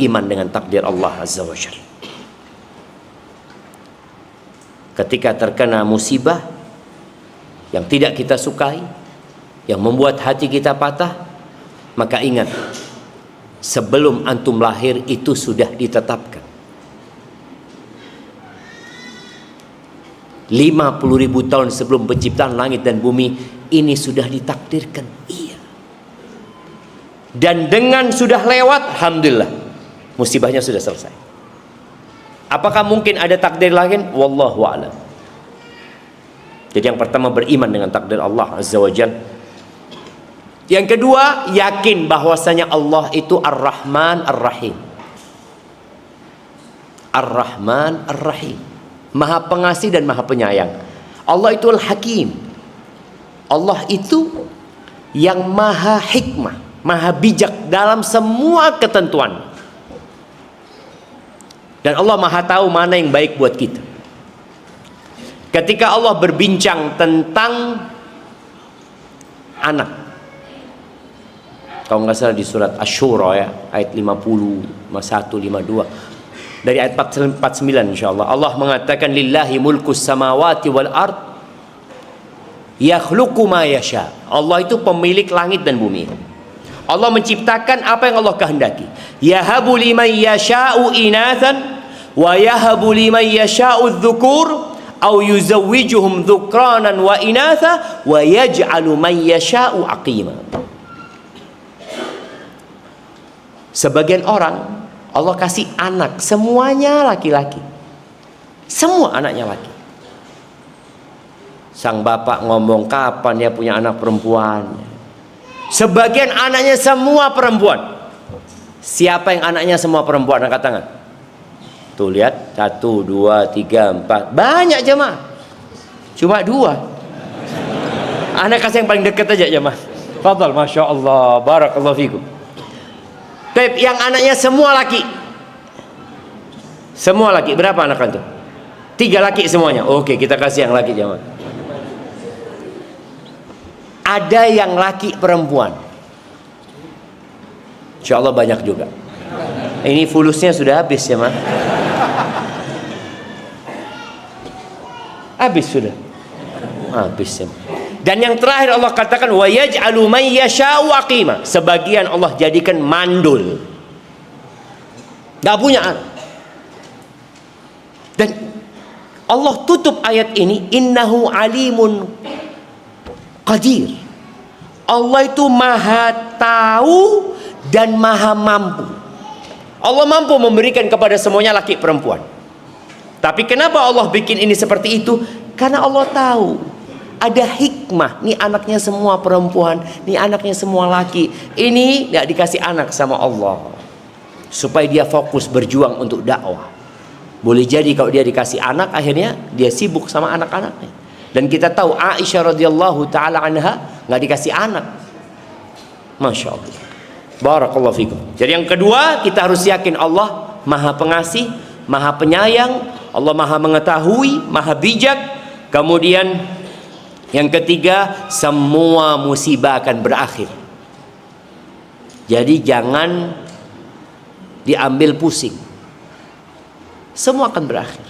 beriman dengan takdir Allah Azza wa Jalla. Ketika terkena musibah yang tidak kita sukai, yang membuat hati kita patah, maka ingat, sebelum antum lahir itu sudah ditetapkan. 50.000 tahun sebelum penciptaan langit dan bumi, ini sudah ditakdirkan. Iya. Dan dengan sudah lewat, alhamdulillah, musibahnya sudah selesai. Apakah mungkin ada takdir lain? Wallahu a'lam. Jadi yang pertama, beriman dengan takdir Allah Azza wa Jalla. Yang kedua, yakin bahwasanya Allah itu Ar-Rahman Ar-Rahim. Ar-Rahman Ar-Rahim, Maha Pengasih dan Maha Penyayang. Allah itu Al-Hakim. Allah itu yang Maha Hikmah, Maha Bijak dalam semua ketentuan. Dan Allah Maha tahu mana yang baik buat kita. Ketika Allah berbincang tentang anak, kalau nggak salah di surat Asy-Syura ya, ayat 50, 51, 52. Dari ayat 49 insyaallah, Allah mengatakan lillahi mulkus samawati wal ard yakhluqu ma yasha. Allah itu pemilik langit dan bumi. Allah menciptakan apa yang Allah kehendaki. Yahabu liman yasha'u inathan wa yahabu liman yasha'u adh-dhukur aw yuzawwijuhum dhukranan wa inatha wa yaj'alu man yasha'u aqima. Sebagian orang Allah kasih anak semuanya laki-laki. Semua anaknya laki. Sang bapak ngomong, kapan dia punya anak perempuan? Sebagian anaknya semua perempuan. Siapa yang anaknya semua perempuan? Angkat tangan. Tuh lihat, 1, 2, 3, 4. Banyak jemaah. Cuma 2. Anak kasih yang paling dekat aja jemaah. Fadal, masya Allah, barakallahu fikum. Tapi yang anaknya semua laki. Semua laki. Berapa anak antum? 3 laki semuanya. Oke, kita kasih yang laki jemaah. Ada yang laki perempuan. Insya Allah banyak juga. Ini fulusnya sudah habis ya mas. Habis sudah. Habis ya. Dan yang terakhir Allah katakan wa yaj'alu man yasha'u aqima. Sebagian Allah jadikan mandul. Gak punya anak. Dan Allah tutup ayat ini, innahu alimun qadir. Allah itu maha tahu dan maha mampu. Allah mampu memberikan kepada semuanya laki perempuan. Tapi kenapa Allah bikin ini seperti itu? Karena Allah tahu ada hikmah. Nih anaknya semua perempuan, nih anaknya semua laki. Ini gak dikasih anak sama Allah supaya dia fokus berjuang untuk dakwah. Boleh jadi kalau dia dikasih anak, akhirnya dia sibuk sama anak-anaknya. Dan kita tahu Aisyah radhiyallahu taala anha nggak dikasih anak. Masya Allah. Barakallahu fikum. Jadi yang kedua, kita harus yakin Allah Maha Pengasih, Maha Penyayang, Allah Maha Mengetahui, Maha Bijak. Kemudian yang ketiga, semua musibah akan berakhir. Jadi jangan diambil pusing. Semua akan berakhir.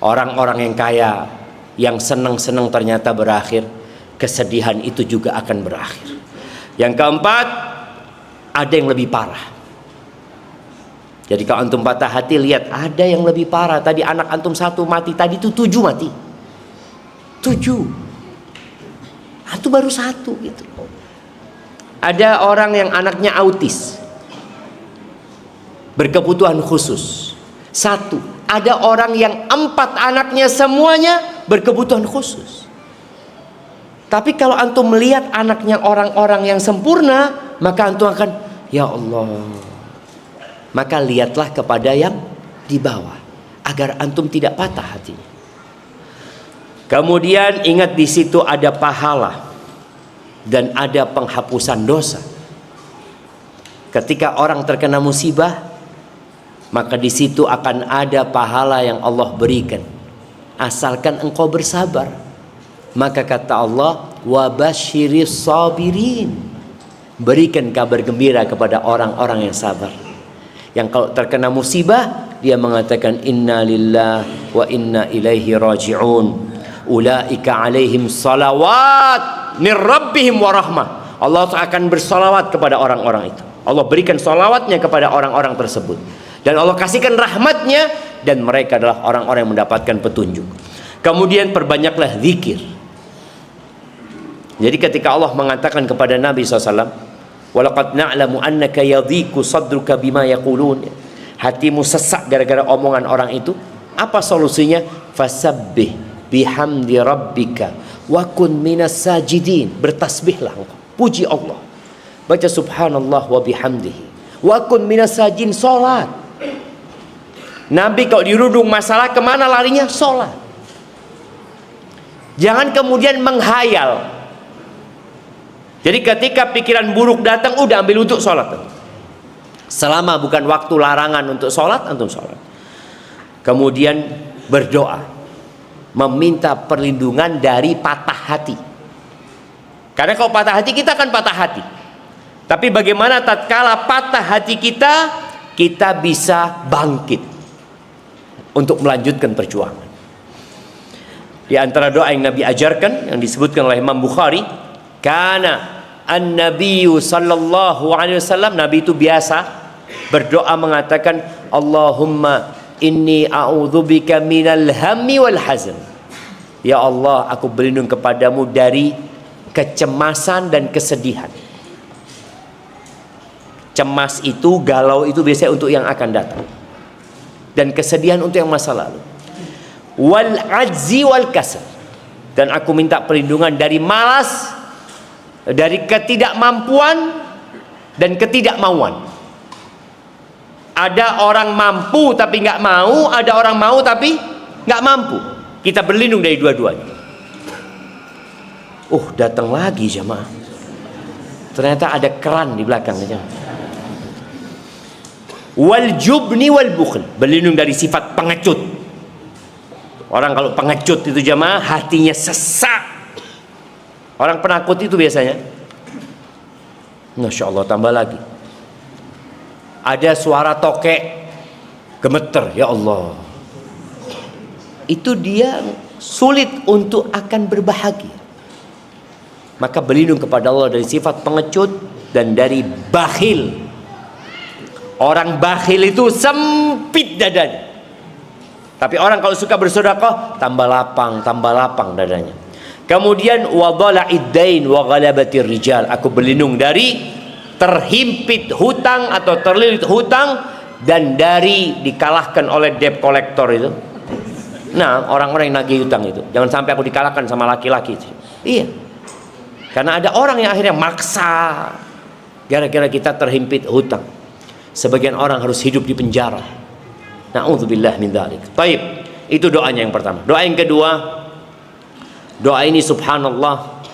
Orang-orang yang kaya, yang senang-senang ternyata berakhir, kesedihan itu juga akan berakhir. Yang keempat, ada yang lebih parah. Jadi kalau antum patah hati, lihat ada yang lebih parah. Tadi anak antum 1 mati, tadi itu 7 mati. 7. Itu baru 1 gitu. Ada orang yang anaknya autis, berkebutuhan khusus. 1. Ada orang yang 4 anaknya semuanya berkebutuhan khusus. Tapi kalau antum melihat anaknya orang-orang yang sempurna, maka antum akan, ya Allah. Maka lihatlah kepada yang di bawah, agar antum tidak patah hatinya. Kemudian ingat, di situ ada pahala dan ada penghapusan dosa. Ketika orang terkena musibah, maka di situ akan ada pahala yang Allah berikan, asalkan engkau bersabar. Maka kata Allah, wabashiris sabirin, berikan kabar gembira kepada orang-orang yang sabar. Yang kalau terkena musibah, dia mengatakan inna lillah wa inna ilaihi raji'un. Ulaika alaihim salawat min rabbihim wa rahmah. Allah akan bersalawat kepada orang-orang itu. Allah berikan salawatnya kepada orang-orang tersebut. Dan Allah kasihkan rahmatnya, dan mereka adalah orang-orang yang mendapatkan petunjuk. Kemudian perbanyaklah zikir. Jadi ketika Allah mengatakan kepada Nabi SAW, walaqad na'lamu annaka yadhiku sadruka bima yaqulun, hatimu sesak gara-gara omongan orang itu. Apa solusinya? Fasabbih bihamdi rabbika wa kun minas sajidin. Bertasbihlah engkau, puji Allah, baca subhanallah wa bihamdihi wa kun minas sajidin. Salat. Nabi kalau dirundung masalah kemana larinya? Salat. Jangan kemudian menghayal. Jadi ketika pikiran buruk datang, udah ambil untuk sholat. Selama bukan waktu larangan untuk sholat, antum sholat. Kemudian berdoa, meminta perlindungan dari patah hati. Karena kalau patah hati, kita akan patah hati. Tapi bagaimana tatkala patah hati kita, kita bisa bangkit untuk melanjutkan perjuangan. Di antara doa yang Nabi ajarkan, yang disebutkan oleh Imam Bukhari, karena an-nabiyyu sallallahu alaihi wasallam, Nabi itu biasa berdoa mengatakan, Allahumma inni a'udzubika minal hammi wal hazan. Ya Allah, aku berlindung kepadamu dari kecemasan dan kesedihan. Cemas itu, galau itu biasanya untuk yang akan datang, dan kesedihan untuk yang masa lalu. Wal ajzi wal kasal, dan aku minta perlindungan dari malas, dari ketidakmampuan dan ketidakmauan. Ada orang mampu tapi nggak mau, ada orang mau tapi nggak mampu. Kita berlindung dari dua-duanya. Datang lagi jamaah. Ternyata ada keran di belakangnya. Wal jubni wal bukhl, berlindung dari sifat pengecut. Orang kalau pengecut itu jamaah, hatinya sesak. Orang penakut itu biasanya, Masya Allah, tambah lagi. Ada suara tokek, gemeter, ya Allah. Itu dia sulit untuk akan berbahagia. Maka berlindung kepada Allah dari sifat pengecut dan dari bakhil. Orang bakhil itu sempit dadanya. Tapi orang kalau suka bersedekah, tambah lapang dadanya. Kemudian wadhala'id dain wa ghalabatir rijal, aku berlindung dari terhimpit hutang atau terlilit hutang dan dari dikalahkan oleh debt collector itu. Nah, orang-orang yang nagih hutang itu, jangan sampai aku dikalahkan sama laki-laki itu. Iya. Karena ada orang yang akhirnya maksa gara-gara kita terhimpit hutang. Sebagian orang harus hidup di penjara. Na'udzubillah min dzalik. Baik, itu doanya yang pertama. Doa yang kedua, doa ini subhanallah,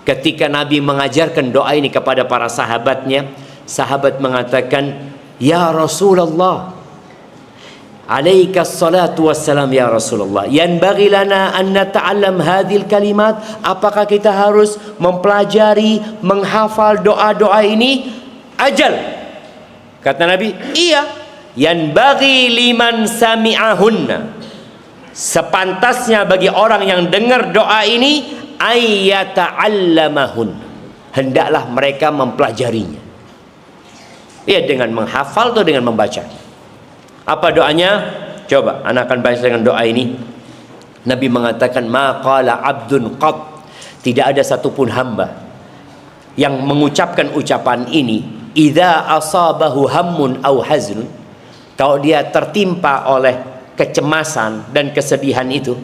ketika Nabi mengajarkan doa ini kepada para sahabatnya, sahabat mengatakan, ya Rasulullah, alaika salatu wassalam ya Rasulullah, yanbaghi lana an nata'allam hadhil kalimat, apakah kita harus mempelajari, menghafal doa-doa ini? Ajal, kata Nabi, iya. Yanbaghi liman sami'ahunna, sepantasnya bagi orang yang dengar doa ini, ayyata'allamahun, hendaklah mereka mempelajarinya. Ya, dengan menghafal atau dengan membaca. Apa doanya? Coba anak akan baca dengan doa ini. Nabi mengatakan, ma qala abdun qat, tidak ada satupun hamba yang mengucapkan ucapan ini, idza asabahu hammun aw hazrun, kalau dia tertimpa oleh kecemasan dan kesedihan itu,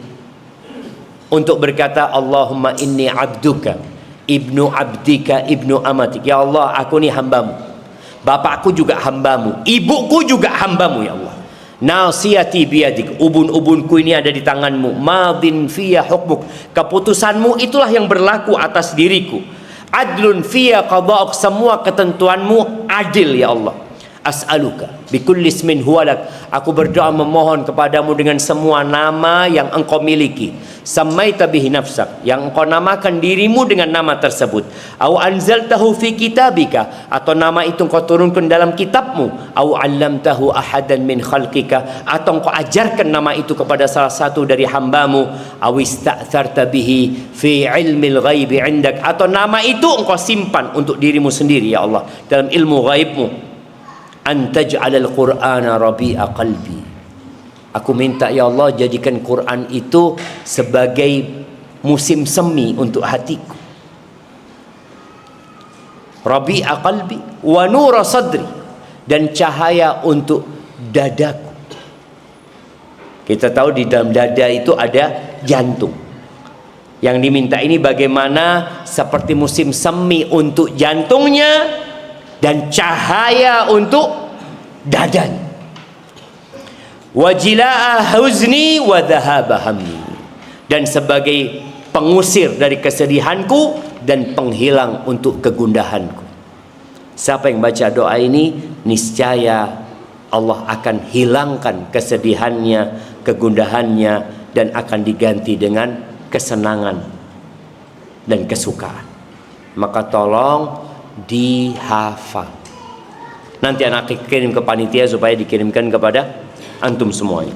untuk berkata, Allahumma inni abduka ibnu abdika ibnu amatik, ya Allah, aku ini hambamu, bapakku juga hambamu, ibuku juga hambamu, ya Allah. Nasiyati biyadik, ubun-ubunku ini ada di tanganmu, madin fiyya hukmuk, keputusanmu itulah yang berlaku atas diriku, adlun fiyya qada'uk, semua ketentuanmu adil, ya Allah. as'aluka bikulli ismin huwalak, aku berdoa memohon kepadamu dengan semua nama yang engkau miliki, samaita bihi nafsak, yang engkau namakan dirimu dengan nama tersebut, au anzaltahu fi kitabika, atau nama itu engkau turunkan dalam kitabmu, au 'allamtahu ahadan min khalqika, atau engkau ajarkan nama itu kepada salah satu dari hambamu, au ista'tharta bihi fi ilmil ghaibi 'indak, atau nama itu engkau simpan untuk dirimu sendiri ya Allah dalam ilmu ghaibmu. Antaj'alal Qur'ana rabi'a qalbi, aku minta ya Allah jadikan Quran itu sebagai musim semi untuk hatiku. Rabi'a qalbi wa nura sadri, dan cahaya untuk dadaku. Kita tahu di dalam dada itu ada jantung. Yang diminta ini bagaimana seperti musim semi untuk jantungnya dan cahaya untuk dadanya. Wajilaa huzni wa dhahaba hammi, dan sebagai pengusir dari kesedihanku dan penghilang untuk kegundahanku. Siapa yang baca doa ini, niscaya Allah akan hilangkan kesedihannya, kegundahannya, dan akan diganti dengan kesenangan dan kesukaan. Maka tolong dihafal. Nanti anak kirim ke panitia supaya dikirimkan kepada antum semuanya.